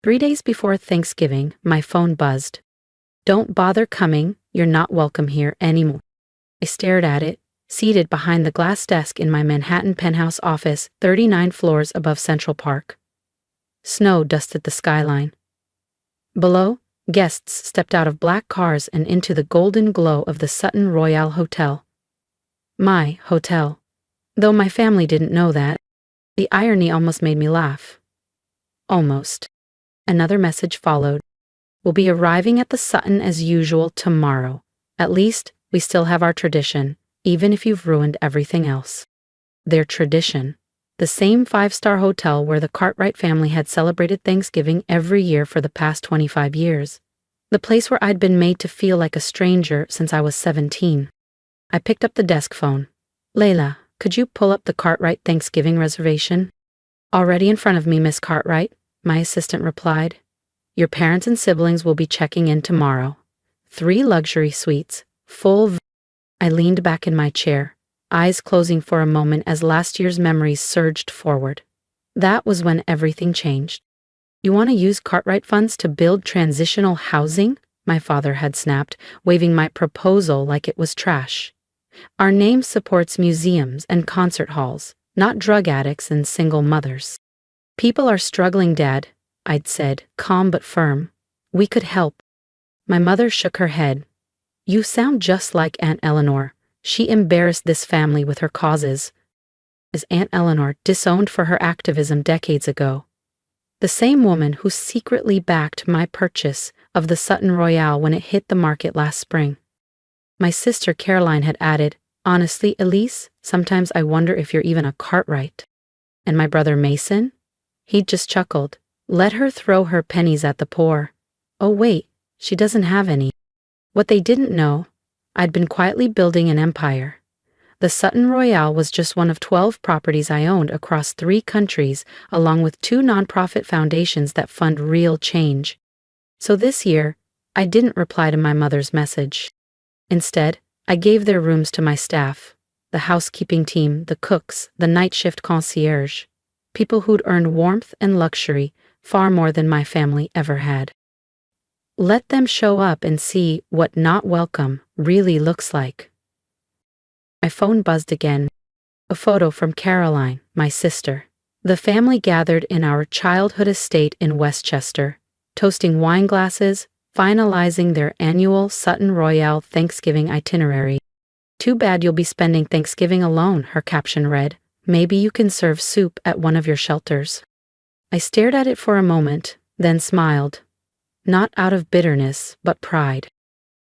3 days before Thanksgiving, my phone buzzed. Don't bother coming, you're not welcome here anymore. I stared at it, seated behind the glass desk in my Manhattan penthouse office, 39 floors above Central Park. Snow dusted the skyline. Below, guests stepped out of black cars and into the golden glow of the Sutton Royale Hotel. My hotel. Though my family didn't know that. The irony almost made me laugh. Almost. Another message followed. We'll be arriving at the Sutton as usual tomorrow. At least, we still have our tradition, even if you've ruined everything else. Their tradition. The same five-star hotel where the Cartwright family had celebrated Thanksgiving every year for the past 25 years. The place where I'd been made to feel like a stranger since I was 17. I picked up the desk phone. Layla, could you pull up the Cartwright Thanksgiving reservation? Already in front of me, Miss Cartwright, my assistant replied. Your parents and siblings will be checking in tomorrow. 3 luxury suites, full. I leaned back in my chair, eyes closing for a moment as last year's memories surged forward. That was when everything changed. You want to use Cartwright funds to build transitional housing? My father had snapped, waving my proposal like it was trash. Our name supports museums and concert halls, not drug addicts and single mothers. People are struggling, Dad, I'd said, calm but firm. We could help. My mother shook her head. You sound just like Aunt Eleanor. She embarrassed this family with her causes. As Aunt Eleanor disowned for her activism decades ago. The same woman who secretly backed my purchase of the Sutton Royale when it hit the market last spring. My sister Caroline had added, honestly, Elise, sometimes I wonder if you're even a Cartwright. And my brother Mason? He'd just chuckled. Let her throw her pennies at the poor. Oh wait, she doesn't have any. What they didn't know, I'd been quietly building an empire. The Sutton Royale was just one of 12 properties I owned across 3 countries, along with 2 nonprofit foundations that fund real change. So this year, I didn't reply to my mother's message. Instead, I gave their rooms to my staff, the housekeeping team, the cooks, the night shift concierge, people who'd earned warmth and luxury far more than my family ever had. Let them show up and see what not welcome really looks like. My phone buzzed again. A photo from Caroline, my sister. The family gathered in our childhood estate in Westchester, toasting wine glasses, finalizing their annual Sutton Royale Thanksgiving itinerary. Too bad you'll be spending Thanksgiving alone, her caption read. Maybe you can serve soup at one of your shelters. I stared at it for a moment, then smiled. Not out of bitterness, but pride.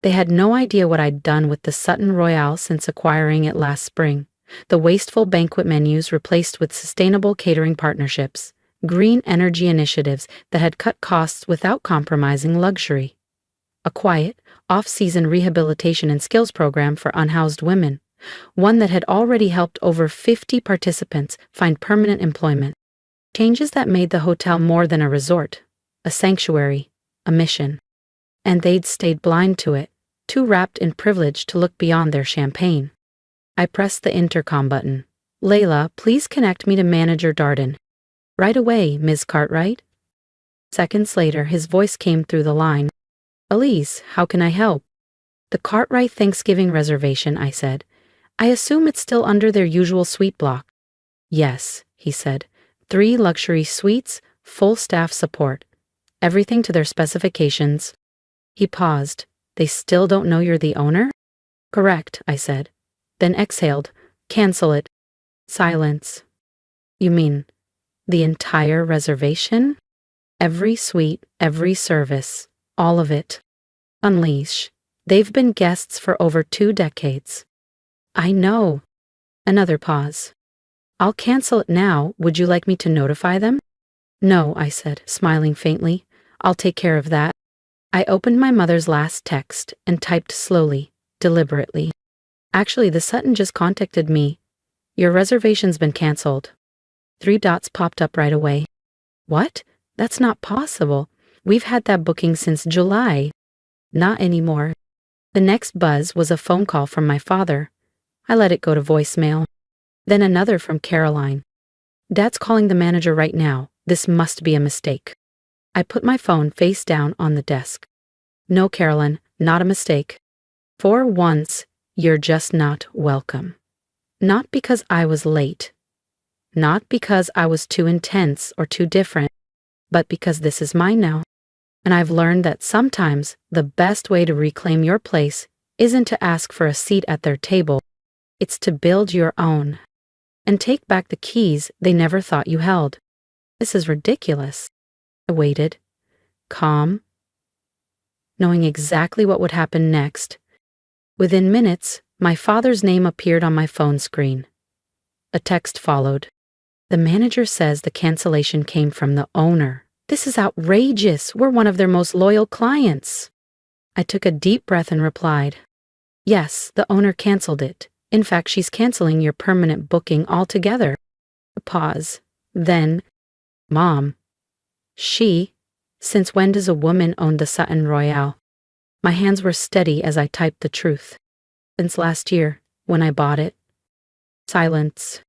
They had no idea what I'd done with the Sutton Royale since acquiring it last spring. The wasteful banquet menus replaced with sustainable catering partnerships, green energy initiatives that had cut costs without compromising luxury. A quiet, off-season rehabilitation and skills program for unhoused women, one that had already helped over 50 participants find permanent employment. Changes that made the hotel more than a resort, a sanctuary, a mission. And they'd stayed blind to it, too wrapped in privilege to look beyond their champagne. I pressed the intercom button. Layla, please connect me to Manager Darden. Right away, Ms. Cartwright. Seconds later, his voice came through the line. Elise, how can I help? The Cartwright Thanksgiving reservation, I said. I assume it's still under their usual suite block. Yes, he said. 3 luxury suites, full staff support. Everything to their specifications. He paused. They still don't know you're the owner? Correct, I said. Then exhaled. Cancel it. Silence. You mean the entire reservation? Every suite, every service, all of it. Unleash. They've been guests for over 2 decades. I know. Another pause. I'll cancel it now. Would you like me to notify them? No, I said, smiling faintly. I'll take care of that. I opened my mother's last text and typed slowly, deliberately. Actually, the Sutton just contacted me. Your reservation's been canceled. 3 dots popped up right away. What? That's not possible. We've had that booking since July. Not anymore. The next buzz was a phone call from my father. I let it go to voicemail. Then another from Caroline. Dad's calling the manager right now. This must be a mistake. I put my phone face down on the desk. No, Carolyn, not a mistake. For once, you're just not welcome. Not because I was late. Not because I was too intense or too different, but because this is mine now. And I've learned that sometimes the best way to reclaim your place isn't to ask for a seat at their table, it's to build your own. And take back the keys they never thought you held. This is ridiculous. I waited, calm, knowing exactly what would happen next. Within minutes, my father's name appeared on my phone screen. A text followed. The manager says the cancellation came from the owner. This is outrageous. We're one of their most loyal clients. I took a deep breath and replied, yes, the owner canceled it. In fact, she's canceling your permanent booking altogether. A pause. Then, Mom. Since when does a woman own the Sutton Royale? My hands were steady as I typed the truth. Since last year, when I bought it. Silence.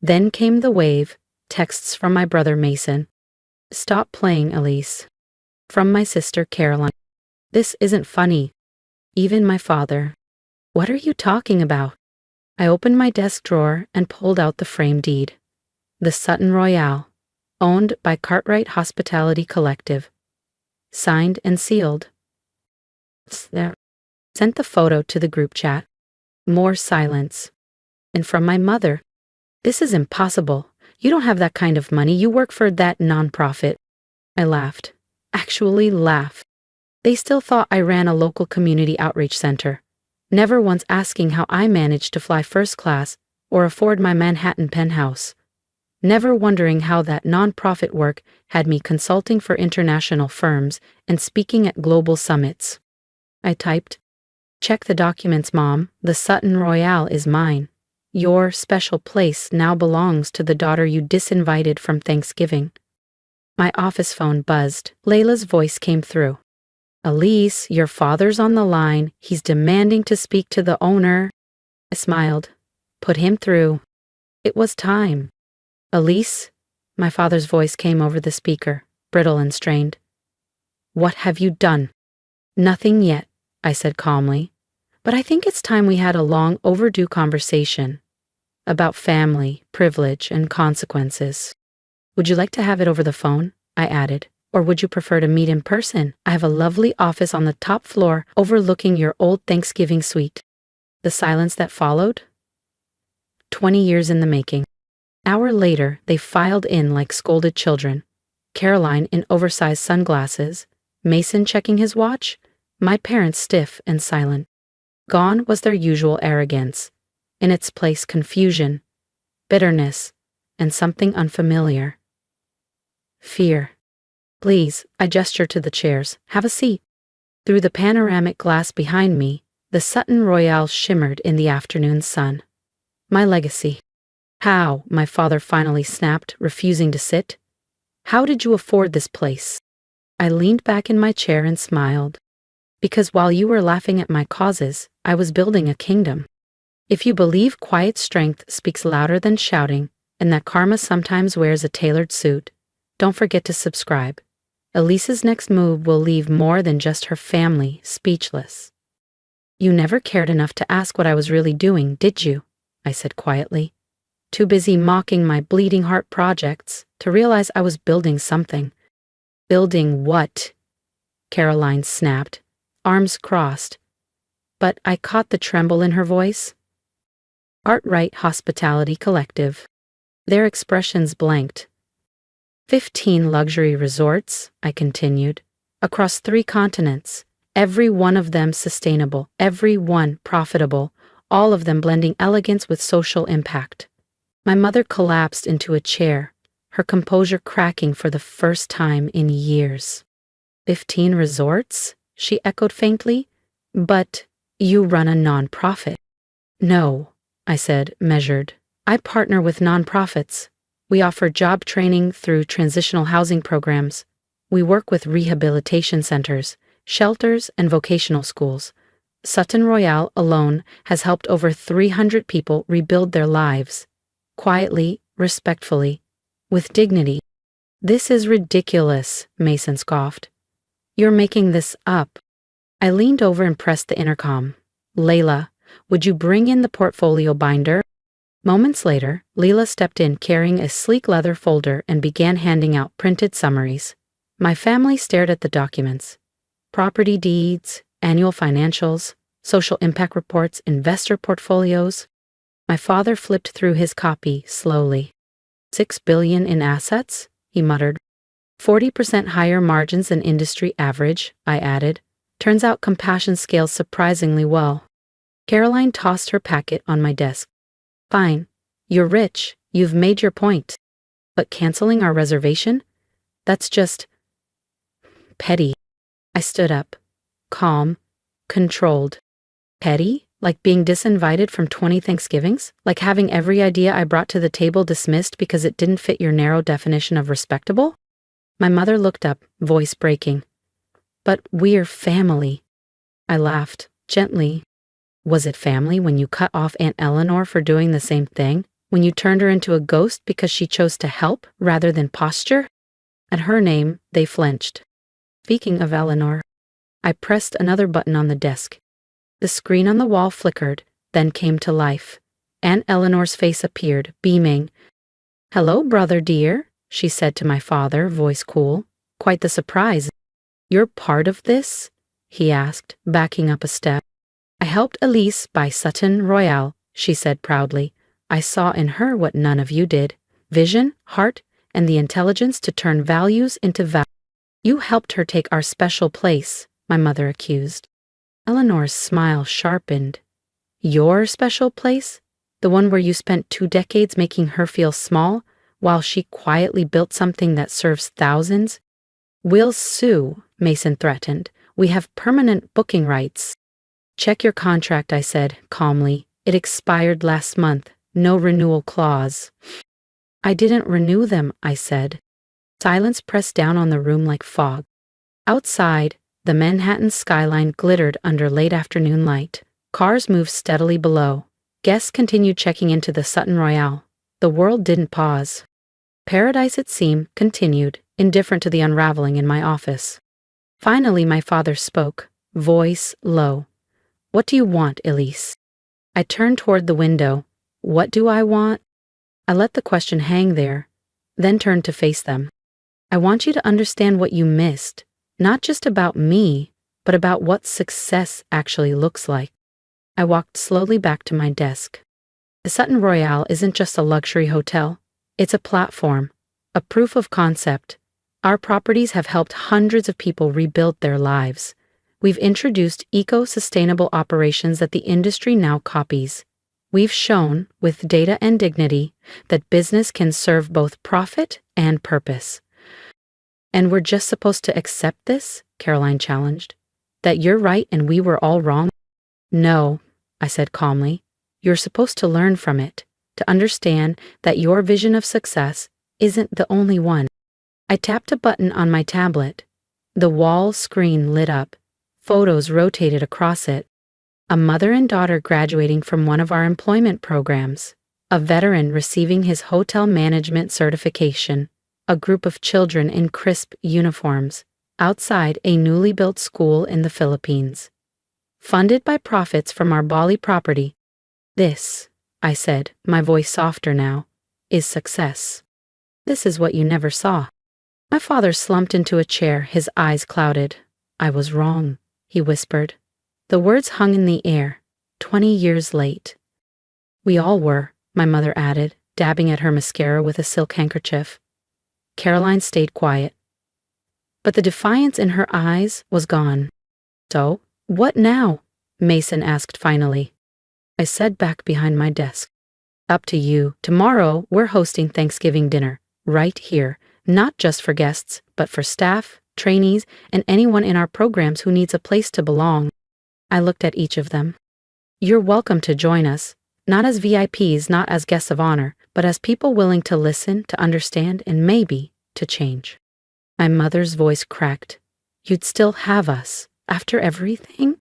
Then came the wave, texts from my brother Mason. Stop playing, Elise. From my sister Caroline. This isn't funny. Even my father. What are you talking about? I opened my desk drawer and pulled out the frame deed. The Sutton Royale, owned by Cartwright Hospitality Collective. Signed and sealed. Sent the photo to the group chat. More silence. And from my mother. This is impossible. You don't have that kind of money. You work for that nonprofit. I laughed. Actually laughed. They still thought I ran a local community outreach center, never once asking how I managed to fly first class or afford my Manhattan penthouse. Never wondering how that nonprofit work had me consulting for international firms and speaking at global summits. I typed, check the documents, Mom. The Sutton Royale is mine. Your special place now belongs to the daughter you disinvited from Thanksgiving. My office phone buzzed. Layla's voice came through. Elise, your father's on the line. He's demanding to speak to the owner. I smiled. Put him through. It was time. Elise, my father's voice came over the speaker, brittle and strained. What have you done? Nothing yet, I said calmly. But I think it's time we had a long overdue conversation about family, privilege, and consequences. Would you like to have it over the phone? I added. Or would you prefer to meet in person? I have a lovely office on the top floor overlooking your old Thanksgiving suite. The silence that followed? 20 years in the making. Hour later, they filed in like scolded children. Caroline in oversized sunglasses, Mason checking his watch, my parents stiff and silent. Gone was their usual arrogance. In its place, confusion, bitterness, and something unfamiliar. Fear. Please, I gestured to the chairs. Have a seat. Through the panoramic glass behind me, the Sutton Royale shimmered in the afternoon sun. My legacy. How? My father finally snapped, refusing to sit. How did you afford this place? I leaned back in my chair and smiled. Because while you were laughing at my causes, I was building a kingdom. If you believe quiet strength speaks louder than shouting, and that karma sometimes wears a tailored suit, don't forget to subscribe. Elise's next move will leave more than just her family speechless. You never cared enough to ask what I was really doing, did you? I said quietly. Too busy mocking my bleeding heart projects to realize I was building something. Building what? Caroline snapped, arms crossed. But I caught the tremble in her voice. Cartwright Hospitality Collective. Their expressions blanked. 15 luxury resorts, I continued, across 3 continents, every one of them sustainable, every one profitable, all of them blending elegance with social impact. My mother collapsed into a chair, her composure cracking for the first time in years. 15 resorts? She echoed faintly. But you run a nonprofit. No, I said, measured. I partner with nonprofits. We offer job training through transitional housing programs. We work with rehabilitation centers, shelters, and vocational schools. Sutton Royale alone has helped over 300 people rebuild their lives. Quietly, respectfully, with dignity. This is ridiculous, Mason scoffed. You're making this up. I leaned over and pressed the intercom. Layla, would you bring in the portfolio binder? Moments later, Leela stepped in carrying a sleek leather folder and began handing out printed summaries. My family stared at the documents. Property deeds, annual financials, social impact reports, investor portfolios. My father flipped through his copy slowly. $6 billion in assets, he muttered. 40% higher margins than industry average, I added. Turns out compassion scales surprisingly well. Caroline tossed her packet on my desk. Fine. You're rich. You've made your point. But canceling our reservation? That's just petty. I stood up. Calm. Controlled. Petty? Like being disinvited from 20 Thanksgivings? Like having every idea I brought to the table dismissed because it didn't fit your narrow definition of respectable? My mother looked up, voice breaking. But we're family. I laughed, gently. Was it family when you cut off Aunt Eleanor for doing the same thing? When you turned her into a ghost because she chose to help rather than posture? At her name, they flinched. Speaking of Eleanor, I pressed another button on the desk. The screen on the wall flickered, then came to life. Aunt Eleanor's face appeared, beaming. Hello, brother dear, she said to my father, voice cool. Quite the surprise. You're part of this? He asked, backing up a step. I helped Elise buy Sutton Royale, she said proudly. I saw in her what none of you did. Vision, heart, and the intelligence to turn values into value. You helped her take our special place, my mother accused. Eleanor's smile sharpened. Your special place? The one where you spent 2 decades making her feel small, while she quietly built something that serves thousands? We'll sue, Mason threatened. We have permanent booking rights. Check your contract, I said, calmly. It expired last month. No renewal clause. I didn't renew them, I said. Silence pressed down on the room like fog. Outside, the Manhattan skyline glittered under late afternoon light. Cars moved steadily below. Guests continued checking into the Sutton Royale. The world didn't pause. Paradise, it seemed, continued, indifferent to the unraveling in my office. Finally, my father spoke, voice low. What do you want, Elise? I turned toward the window. What do I want? I let the question hang there, then turned to face them. I want you to understand what you missed, not just about me, but about what success actually looks like. I walked slowly back to my desk. The Sutton Royale isn't just a luxury hotel. It's a platform, a proof of concept. Our properties have helped hundreds of people rebuild their lives. We've introduced eco-sustainable operations that the industry now copies. We've shown, with data and dignity, that business can serve both profit and purpose. And we're just supposed to accept this? Caroline challenged. That you're right and we were all wrong? No, I said calmly. You're supposed to learn from it, to understand that your vision of success isn't the only one. I tapped a button on my tablet. The wall screen lit up. Photos rotated across it. A mother and daughter graduating from one of our employment programs. A veteran receiving his hotel management certification. A group of children in crisp uniforms. Outside a newly built school in the Philippines. Funded by profits from our Bali property. This, I said, my voice softer now, is success. This is what you never saw. My father slumped into a chair, his eyes clouded. I was wrong, he whispered. The words hung in the air, 20 years late. We all were, my mother added, dabbing at her mascara with a silk handkerchief. Caroline stayed quiet. But the defiance in her eyes was gone. So, what now? Mason asked finally. I said back behind my desk. Up to you. Tomorrow, we're hosting Thanksgiving dinner, right here, not just for guests, but for staff, trainees, and anyone in our programs who needs a place to belong. I looked at each of them. You're welcome to join us, not as VIPs, not as guests of honor, but as people willing to listen, to understand, and maybe to change. My mother's voice cracked. You'd still have us, after everything?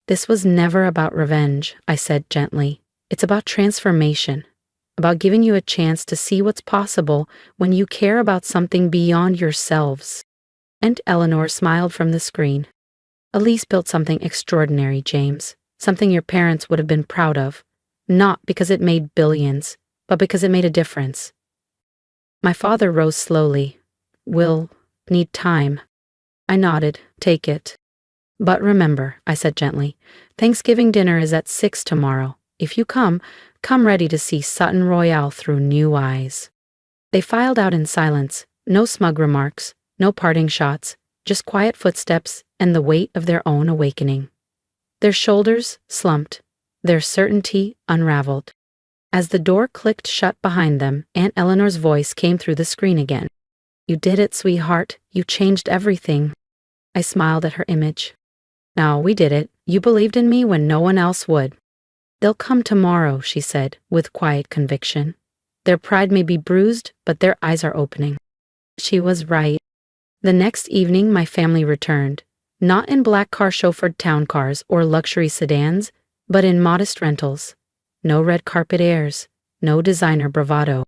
This was never about revenge, I said gently. It's about transformation. about giving you a chance to see what's possible when you care about something beyond yourselves. And Eleanor smiled from the screen. Elise built something extraordinary, James. Something your parents would have been proud of. Not because it made billions, but because it made a difference. My father rose slowly. We'll need time. I nodded. Take it. But remember, I said gently, Thanksgiving dinner is at 6 tomorrow. If you come ready to see Sutton Royale through new eyes. They filed out in silence, no smug remarks, no parting shots, just quiet footsteps and the weight of their own awakening. Their shoulders slumped, their certainty unraveled. As the door clicked shut behind them, Aunt Eleanor's voice came through the screen again. You did it, sweetheart. You changed everything. I smiled at her image. No, we did it. You believed in me when no one else would. They'll come tomorrow, she said, with quiet conviction. Their pride may be bruised, but their eyes are opening. She was right. The next evening my family returned, not in black car-chauffeured town cars or luxury sedans, but in modest rentals. No red carpet airs, no designer bravado.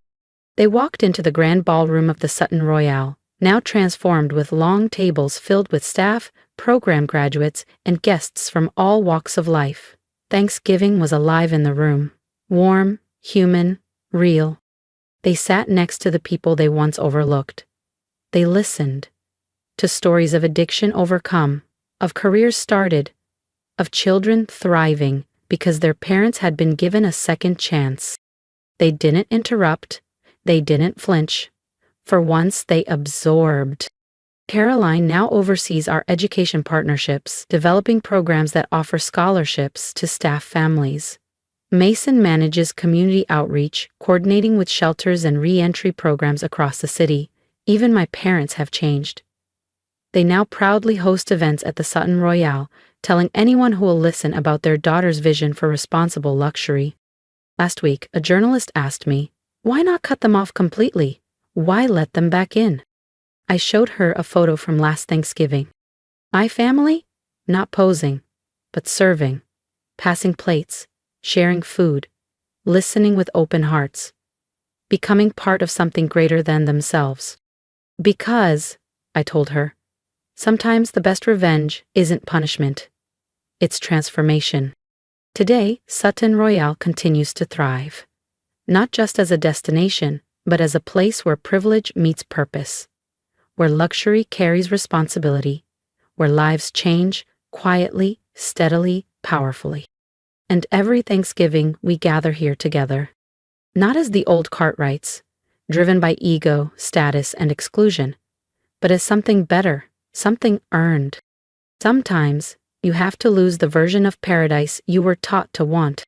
They walked into the grand ballroom of the Sutton Royale, now transformed with long tables filled with staff, program graduates, and guests from all walks of life. Thanksgiving was alive in the room, warm, human, real. They sat next to the people they once overlooked. They listened to stories of addiction overcome, of careers started, of children thriving because their parents had been given a second chance. They didn't interrupt, they didn't flinch. For once, they absorbed. Caroline now oversees our education partnerships, developing programs that offer scholarships to staff families. Mason manages community outreach, coordinating with shelters and re-entry programs across the city. Even my parents have changed. They now proudly host events at the Sutton Royale, telling anyone who will listen about their daughter's vision for responsible luxury. Last week, a journalist asked me, why not cut them off completely? Why let them back in? I showed her a photo from last Thanksgiving. My family? Not posing, but serving, passing plates, sharing food, listening with open hearts, becoming part of something greater than themselves. Because, I told her, sometimes the best revenge isn't punishment. It's transformation. Today, Sutton Royale continues to thrive. Not just as a destination, but as a place where privilege meets purpose. Where luxury carries responsibility. Where lives change quietly, steadily, powerfully. And every Thanksgiving we gather here together. Not as the old Cartwrights, driven by ego, status, and exclusion, but as something better, something earned. Sometimes, you have to lose the version of paradise you were taught to want,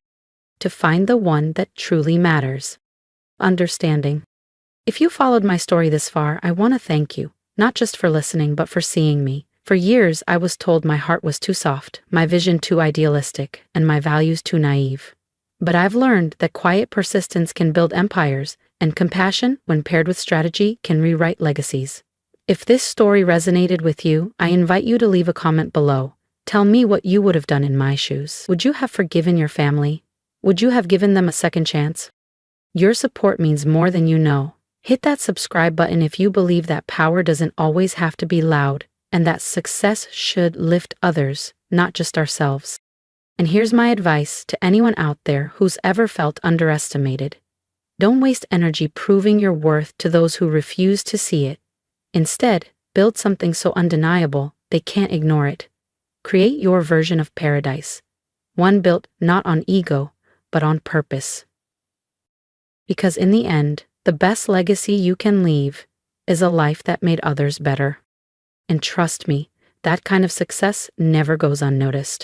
to find the one that truly matters. Understanding. If you followed my story this far, I want to thank you, not just for listening, but for seeing me. For years, I was told my heart was too soft, my vision too idealistic, and my values too naive. But I've learned that quiet persistence can build empires, and compassion, when paired with strategy, can rewrite legacies. If this story resonated with you, I invite you to leave a comment below. Tell me what you would have done in my shoes. Would you have forgiven your family? Would you have given them a second chance? Your support means more than you know. Hit that subscribe button if you believe that power doesn't always have to be loud, and that success should lift others, not just ourselves. And here's my advice to anyone out there who's ever felt underestimated. Don't waste energy proving your worth to those who refuse to see it. Instead, build something so undeniable they can't ignore it. Create your version of paradise, one built not on ego, but on purpose. Because in the end, the best legacy you can leave is a life that made others better. And trust me, that kind of success never goes unnoticed.